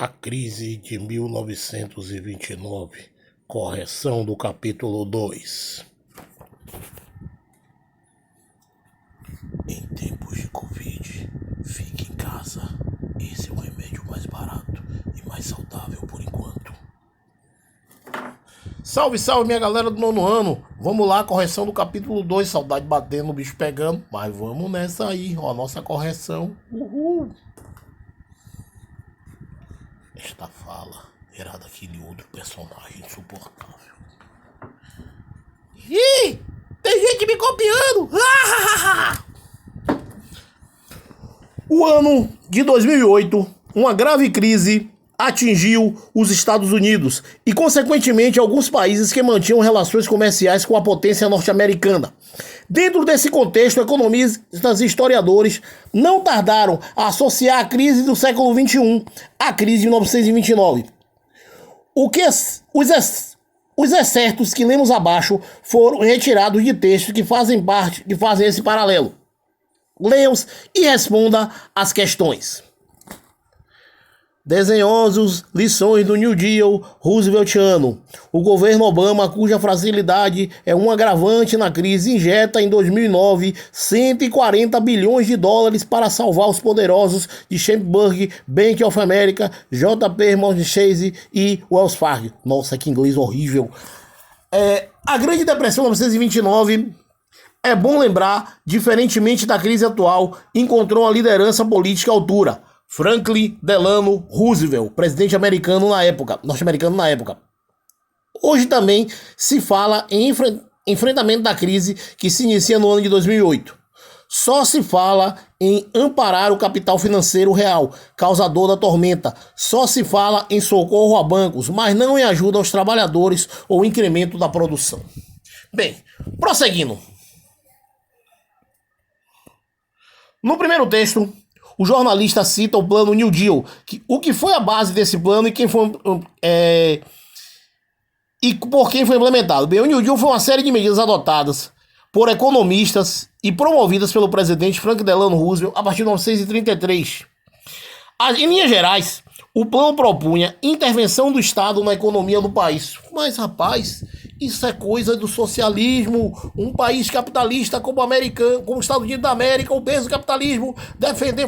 A crise de 1929, correção do capítulo 2. Em tempos de Covid, fique em casa. Esse é o remédio mais barato e mais saudável por enquanto. Salve, salve, minha galera do nono ano. Vamos lá, correção do capítulo 2. Saudade batendo, o bicho pegando. Mas vamos nessa aí, ó, a nossa correção. Uhul! Esta fala era daquele outro personagem insuportável. Ih! Tem gente me copiando! O ano de 2008, uma grave crise atingiu os Estados Unidos e, consequentemente, alguns países que mantinham relações comerciais com a potência norte-americana. Dentro desse contexto, economistas e historiadores não tardaram a associar a crise do século XXI à crise de 1929. Os excertos que lemos abaixo foram retirados de textos que fazem esse paralelo. Leia-os e responda às questões. Desenhosos lições do New Deal Rooseveltiano. O governo Obama, cuja fragilidade é um agravante na crise, injeta em 2009 140 bilhões de dólares para salvar os poderosos de Chamberlain, Bank of America, JP Morgan Chase e Wells Fargo. Nossa, que inglês horrível. A Grande Depressão de 1929... é bom lembrar, diferentemente da crise atual, encontrou uma liderança política à altura. Franklin Delano Roosevelt, presidente norte-americano na época. Hoje também se fala em enfrentamento da crise que se inicia no ano de 2008. Só se fala em amparar o capital financeiro real, causador da tormenta. Só se fala em socorro a bancos, mas não em ajuda aos trabalhadores ou incremento da produção. Bem, prosseguindo. No primeiro texto, o jornalista cita o plano New Deal, o que foi a base desse plano e por quem foi implementado. Bem, o New Deal foi uma série de medidas adotadas por economistas e promovidas pelo presidente Franklin Delano Roosevelt a partir de 1933. Em linhas gerais, o plano propunha intervenção do Estado na economia do país. Mas, rapaz, isso é coisa do socialismo. Um país capitalista como os Estados Unidos da América, o berço do capitalismo,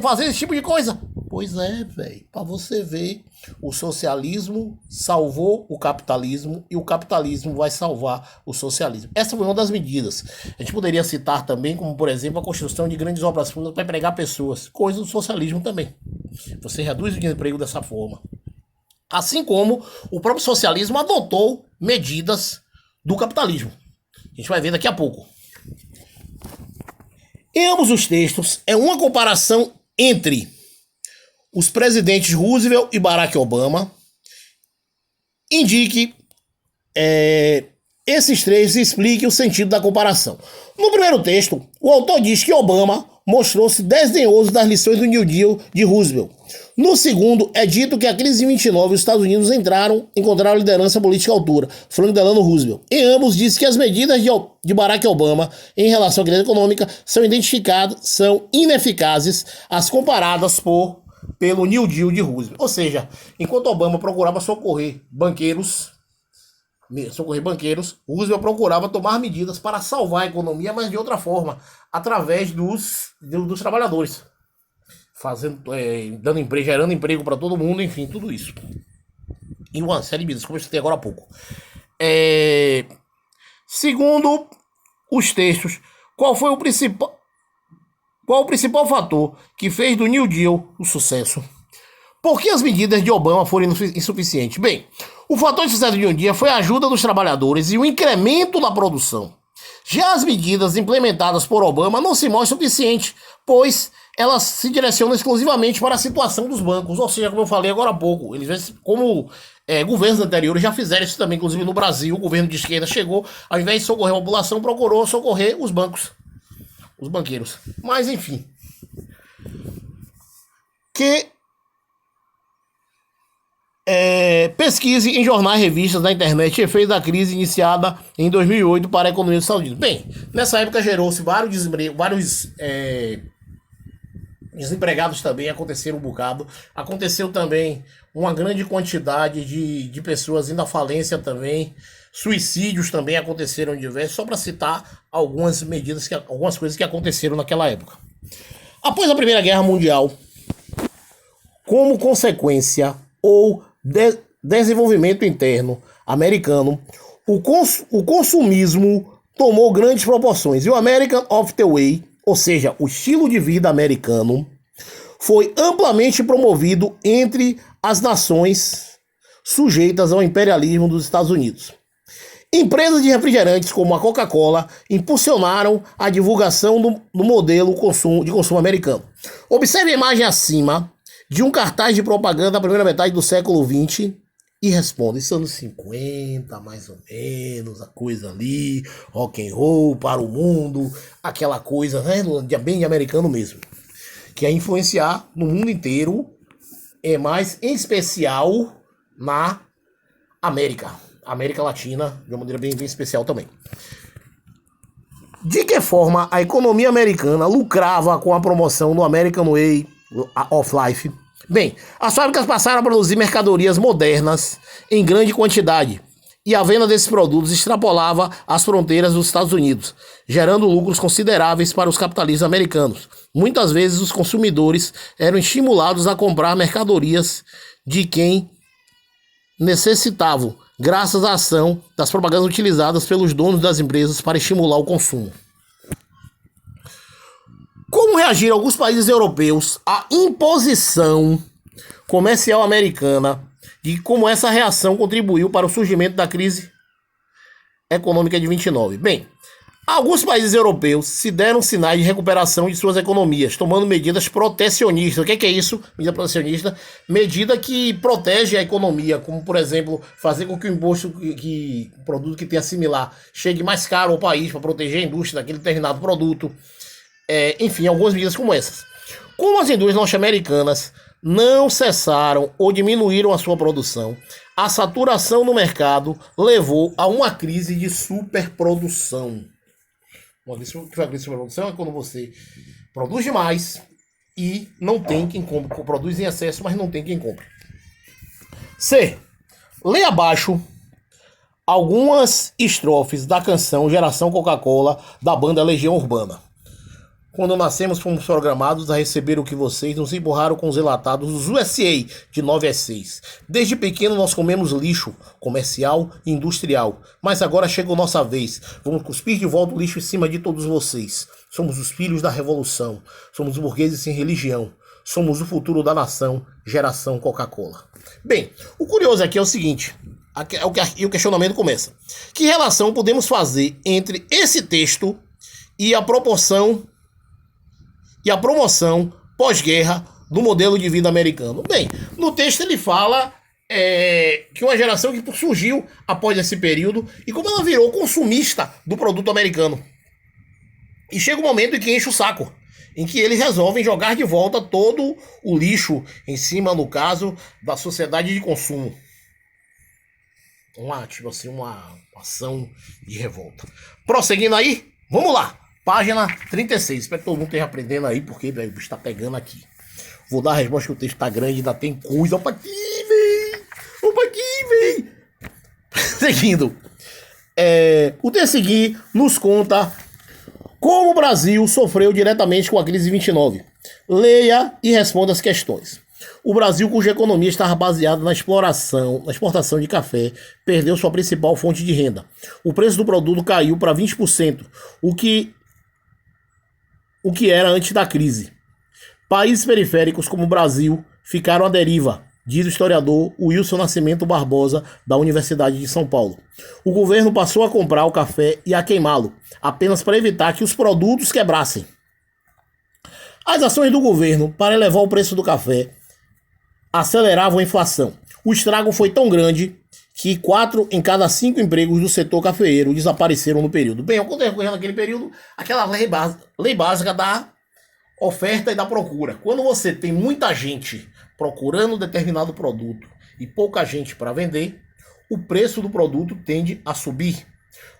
fazer esse tipo de coisa. Pois é, velho, pra você ver, o socialismo salvou o capitalismo e o capitalismo vai salvar o socialismo. Essa foi uma das medidas. A gente poderia citar também, como por exemplo, a construção de grandes obras públicas para empregar pessoas. Coisa do socialismo também. Você reduz o desemprego dessa forma. Assim como o próprio socialismo adotou medidas do capitalismo. A gente vai ver daqui a pouco. Em ambos os textos, é uma comparação entre os presidentes Roosevelt e Barack Obama. Indique esses três e explique o sentido da comparação. No primeiro texto, o autor diz que Obama mostrou-se desdenhoso das lições do New Deal de Roosevelt. No segundo, é dito que a crise de 29 os Estados Unidos encontraram liderança política à altura, Franklin Delano Roosevelt. Em ambos, diz que as medidas de Barack Obama em relação à crise econômica são ineficazes as comparadas pelo New Deal de Roosevelt. Ou seja, enquanto Obama procurava socorrer banqueiros, Roosevelt procurava tomar medidas para salvar a economia, mas de outra forma, através dos trabalhadores, gerando emprego para todo mundo, enfim, tudo isso. E uma série de medidas, como eu citei agora há pouco. Segundo os textos, qual o principal fator que fez do New Deal um sucesso? Por que as medidas de Obama foram insuficientes? Bem, o fator de sucesso de New Deal foi a ajuda dos trabalhadores e o incremento da produção. Já as medidas implementadas por Obama não se mostram suficientes, pois elas se direcionam exclusivamente para a situação dos bancos. Ou seja, como eu falei agora há pouco, governos anteriores já fizeram isso também, inclusive no Brasil, o governo de esquerda chegou, ao invés de socorrer a população, procurou socorrer os bancos, os banqueiros. Mas, enfim. Pesquise em jornais e revistas da internet efeitos da crise iniciada em 2008 para a economia dos Estados Unidos. Bem, nessa época gerou-se vários Desempregados também aconteceram um bocado. Aconteceu também uma grande quantidade de pessoas indo à falência também. Suicídios também aconteceram diversos, só para citar algumas medidas, algumas coisas que aconteceram naquela época. Após a Primeira Guerra Mundial, como consequência ou desenvolvimento interno americano, o consumismo tomou grandes proporções. E o American of the Way, ou seja, o estilo de vida americano, foi amplamente promovido entre as nações sujeitas ao imperialismo dos Estados Unidos. Empresas de refrigerantes como a Coca-Cola impulsionaram a divulgação do modelo de consumo americano. Observe a imagem acima de um cartaz de propaganda da primeira metade do século XX e responda, isso anos 50, mais ou menos, a coisa ali, rock and roll para o mundo, aquela coisa, né, bem de americano mesmo, que é influenciar no mundo inteiro, mas em especial na América Latina, de uma maneira bem especial também. De que forma a economia americana lucrava com a promoção do American Way of Life? Bem, as fábricas passaram a produzir mercadorias modernas em grande quantidade e a venda desses produtos extrapolava as fronteiras dos Estados Unidos, gerando lucros consideráveis para os capitalistas americanos. Muitas vezes os consumidores eram estimulados a comprar mercadorias de quem necessitavam, graças à ação das propagandas utilizadas pelos donos das empresas para estimular o consumo. Como reagiram alguns países europeus à imposição comercial americana e como essa reação contribuiu para o surgimento da crise econômica de 29? Bem, alguns países europeus se deram sinais de recuperação de suas economias, tomando medidas protecionistas. O que é isso? Medida protecionista, medida que protege a economia, como, por exemplo, fazer com que o imposto o produto que tenha similar chegue mais caro ao país para proteger a indústria daquele determinado produto. Enfim, algumas medidas como essas. Como as indústrias norte-americanas não cessaram ou diminuíram a sua produção, a saturação no mercado levou a uma crise de superprodução. Uma crise de superprodução é quando você produz demais e não tem quem compre. Produz em excesso, mas não tem quem compre. C. Lê abaixo algumas estrofes da canção Geração Coca-Cola da banda Legião Urbana. Quando nascemos, fomos programados a receber o que vocês nos empurraram com os enlatados dos USA de 9 às 6. Desde pequeno nós comemos lixo comercial e industrial, mas agora chegou nossa vez. Vamos cuspir de volta o lixo em cima de todos vocês. Somos os filhos da revolução, somos burgueses sem religião, somos o futuro da nação, geração Coca-Cola. Bem, o curioso aqui é o seguinte, e o questionamento começa. Que relação podemos fazer entre esse texto e a promoção pós-guerra do modelo de vida americano? Bem, no texto ele fala que uma geração que surgiu após esse período e como ela virou consumista do produto americano. E chega um momento em que enche o saco, em que eles resolvem jogar de volta todo o lixo em cima, no caso, da sociedade de consumo. Uma ação de revolta. Prosseguindo aí, vamos lá. Página 36. Espero que todo mundo esteja aprendendo aí, porque o bicho tá pegando aqui. Vou dar a resposta que o texto tá grande, ainda tem coisa. Opa aqui, véi! Seguindo. O texto a seguir nos conta como o Brasil sofreu diretamente com a crise de 29. Leia e responda as questões. O Brasil, cuja economia estava baseada na exportação de café, perdeu sua principal fonte de renda. O preço do produto caiu para 20%, o que era antes da crise. Países periféricos como o Brasil ficaram à deriva, diz o historiador Wilson Nascimento Barbosa, da Universidade de São Paulo. O governo passou a comprar o café e a queimá-lo, apenas para evitar que os produtos quebrassem. As ações do governo para elevar o preço do café aceleravam a inflação. O estrago foi tão grande que 4 em cada 5 empregos do setor cafeeiro desapareceram no período. Bem, aconteceu naquele período aquela lei básica da oferta e da procura. Quando você tem muita gente procurando determinado produto e pouca gente para vender, o preço do produto tende a subir.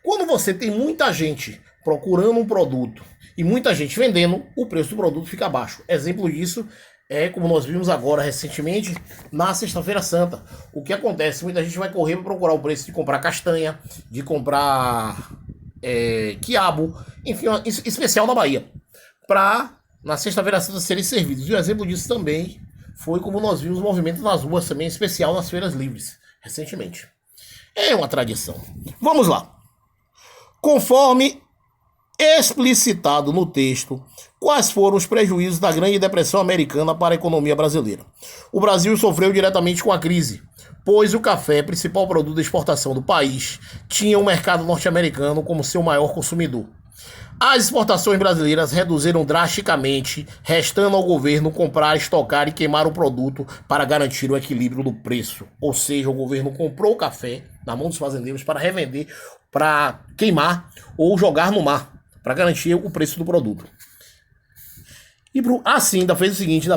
Quando você tem muita gente procurando um produto e muita gente vendendo, o preço do produto fica baixo. Exemplo disso é como nós vimos agora recentemente na Sexta-feira Santa. O que acontece? Muita gente vai correr para procurar o preço de comprar castanha, de comprar quiabo, enfim, especial da Bahia, para na Sexta-feira Santa serem servidos. E um exemplo disso também foi como nós vimos o movimento nas ruas também, especial nas feiras livres, recentemente. É uma tradição. Vamos lá. Conforme explicitado no texto, quais foram os prejuízos da Grande Depressão Americana para a economia brasileira? O Brasil sofreu diretamente com a crise, pois o café, principal produto de exportação do país, tinha o mercado norte-americano como seu maior consumidor. As exportações brasileiras reduziram drasticamente, restando ao governo comprar, estocar e queimar o produto para garantir o equilíbrio do preço. Ou seja, o governo comprou o café na mão dos fazendeiros para revender, para queimar ou jogar no mar, para garantir o preço do produto. E assim, ainda fez o seguinte,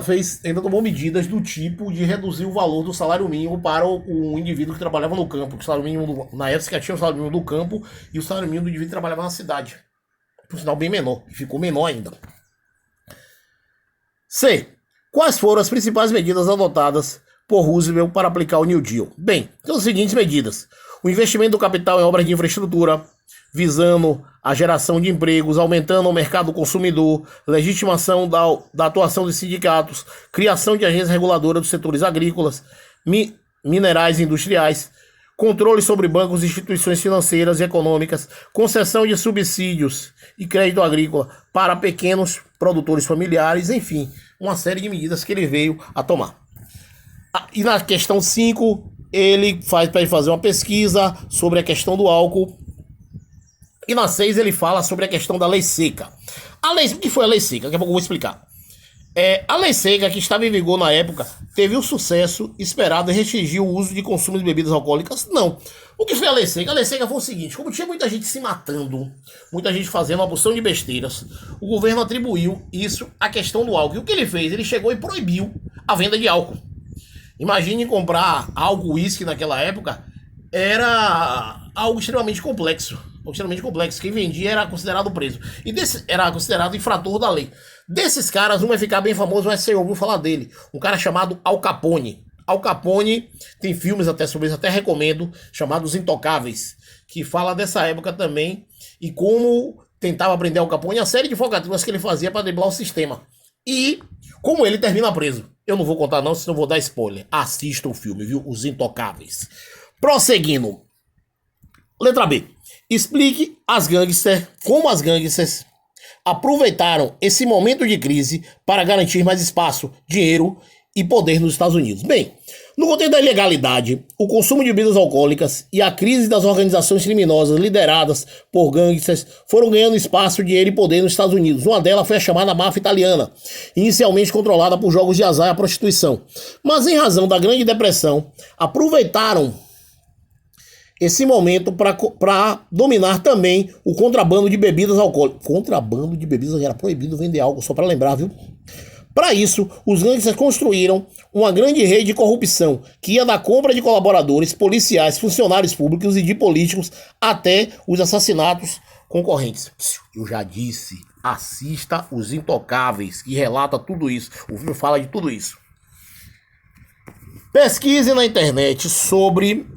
ainda tomou medidas do tipo de reduzir o valor do salário mínimo para o indivíduo que trabalhava no campo. O salário mínimo, na época, tinha o salário mínimo do campo e o salário mínimo do indivíduo que trabalhava na cidade. Por sinal, bem menor, e ficou menor ainda. C. Quais foram as principais medidas adotadas por Roosevelt para aplicar o New Deal? Bem, são as seguintes medidas. O investimento do capital em obras de infraestrutura, visando a geração de empregos, aumentando o mercado consumidor, legitimação da atuação dos sindicatos, criação de agências reguladoras dos setores agrícolas, minerais e industriais, controle sobre bancos e instituições financeiras e econômicas, concessão de subsídios e crédito agrícola para pequenos produtores familiares, enfim, uma série de medidas que ele veio a tomar. E na questão 5, ele faz para fazer uma pesquisa sobre a questão do álcool. E na 6 ele fala sobre a questão da lei seca. O que foi a lei seca? Daqui a pouco eu vou explicar. A lei seca, que estava em vigor na época, teve o sucesso esperado e restringiu o uso de consumo de bebidas alcoólicas? Não. O que foi a lei seca? A lei seca foi o seguinte: como tinha muita gente se matando, muita gente fazendo uma porção de besteiras, o governo atribuiu isso à questão do álcool. E o que ele fez? Ele chegou e proibiu a venda de álcool. Imagine comprar álcool, uísque naquela época, era algo extremamente complexo. Quem vendia era considerado preso. E era considerado infrator da lei. Desses caras, um vai ficar bem famoso, mas você ouviu falar dele. Um cara chamado Al Capone. Al Capone, tem filmes até sobre isso, até recomendo, chamados Intocáveis, que fala dessa época também e como tentava prender Al Capone, a série de falcatruas que ele fazia para driblar o sistema. E como ele termina preso. Eu não vou contar não, senão vou dar spoiler. Assista o filme, viu? Os Intocáveis. Prosseguindo. Letra B. Explique como as gangsters aproveitaram esse momento de crise para garantir mais espaço, dinheiro e poder nos Estados Unidos. Bem, no contexto da ilegalidade, o consumo de bebidas alcoólicas e a crise das organizações criminosas lideradas por gangsters foram ganhando espaço, dinheiro e poder nos Estados Unidos. Uma delas foi a chamada máfia italiana, inicialmente controlada por jogos de azar e a prostituição. Mas em razão da Grande Depressão, aproveitaram esse momento para dominar também o contrabando de bebidas alcoólicas. Contrabando de bebidas, era proibido vender álcool, só para lembrar, viu? Para isso, os gangsters construíram uma grande rede de corrupção que ia da compra de colaboradores, policiais, funcionários públicos e de políticos até os assassinatos concorrentes. Eu já disse, assista Os Intocáveis, que relata tudo isso. O filme fala de tudo isso. Pesquise na internet sobre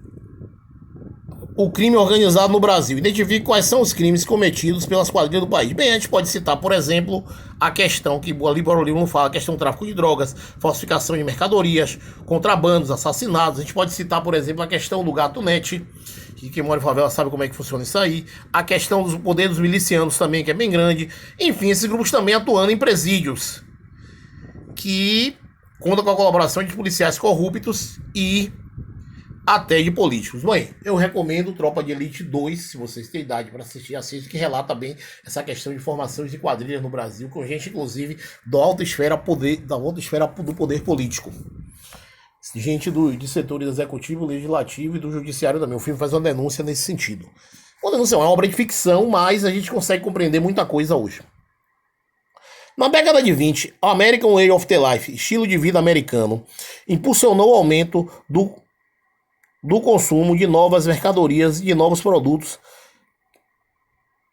o crime organizado no Brasil. Identifique quais são os crimes cometidos pelas quadrilhas do país. Bem, a gente pode citar, por exemplo, a questão que ali o livro não fala, a questão do tráfico de drogas, falsificação de mercadorias, contrabandos, assassinatos. A gente pode citar, por exemplo, a questão do gato net, que quem mora em favela sabe como é que funciona isso aí. A questão do poder dos milicianos também, que é bem grande. Enfim, esses grupos também atuando em presídios, que contam com a colaboração de policiais corruptos e até de políticos. Bem, eu recomendo Tropa de Elite 2, se vocês têm idade para assistir, assiste, que relata bem essa questão de formações de quadrilhas no Brasil, com gente, inclusive, da alta esfera do poder político. Gente de setores executivo, legislativo e do judiciário também. O filme faz uma denúncia nesse sentido. Uma denúncia é uma obra de ficção, mas a gente consegue compreender muita coisa hoje. Na década de 20, a American Way of the Life, estilo de vida americano, impulsionou o aumento do consumo de novas mercadorias e de novos produtos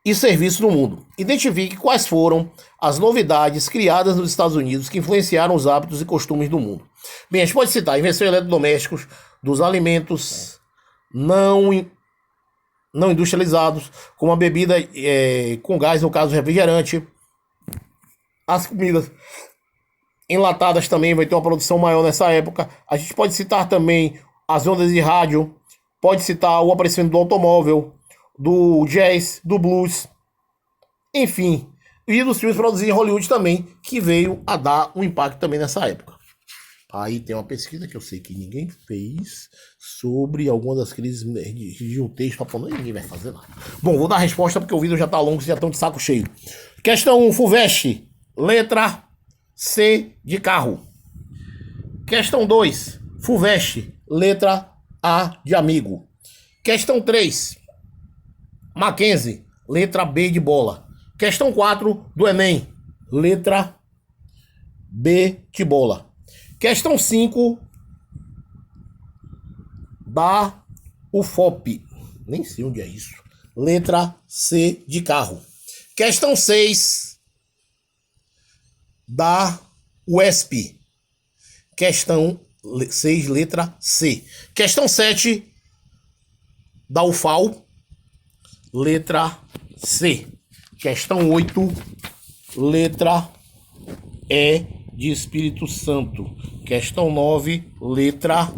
e serviços no mundo. Identifique quais foram as novidades criadas nos Estados Unidos que influenciaram os hábitos e costumes do mundo. Bem, a gente pode citar invenções eletrodomésticos, dos alimentos não industrializados, como a bebida com gás, no caso refrigerante. As comidas enlatadas também vai ter uma produção maior nessa época. A gente pode citar também as ondas de rádio, pode citar o aparecimento do automóvel, do jazz, do blues, enfim, e dos filmes produzidos em Hollywood também, que veio a dar um impacto também nessa época. Aí tem uma pesquisa que eu sei que ninguém fez sobre alguma das crises de um texto japonês, ninguém vai fazer nada. Bom, vou dar a resposta porque o vídeo já tá longo, vocês já estão de saco cheio. Questão 1, FUVEST, letra C de carro. Questão 2, FUVEST, letra A de amigo. Questão 3, Mackenzie, letra B de bola. Questão 4 do Enem, letra B de bola. Questão 5 da UFOP, nem sei onde é isso, letra C de carro. Questão 6 da UESP, questão 6, letra C. Questão 7 da UFAL, letra C. Questão 8, letra E de Espírito Santo. Questão 9, letra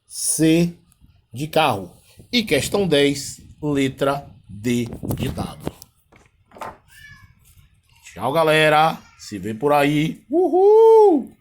C de carro. E questão 10, letra D de dado. Tchau, galera. Se vê por aí. Uhul!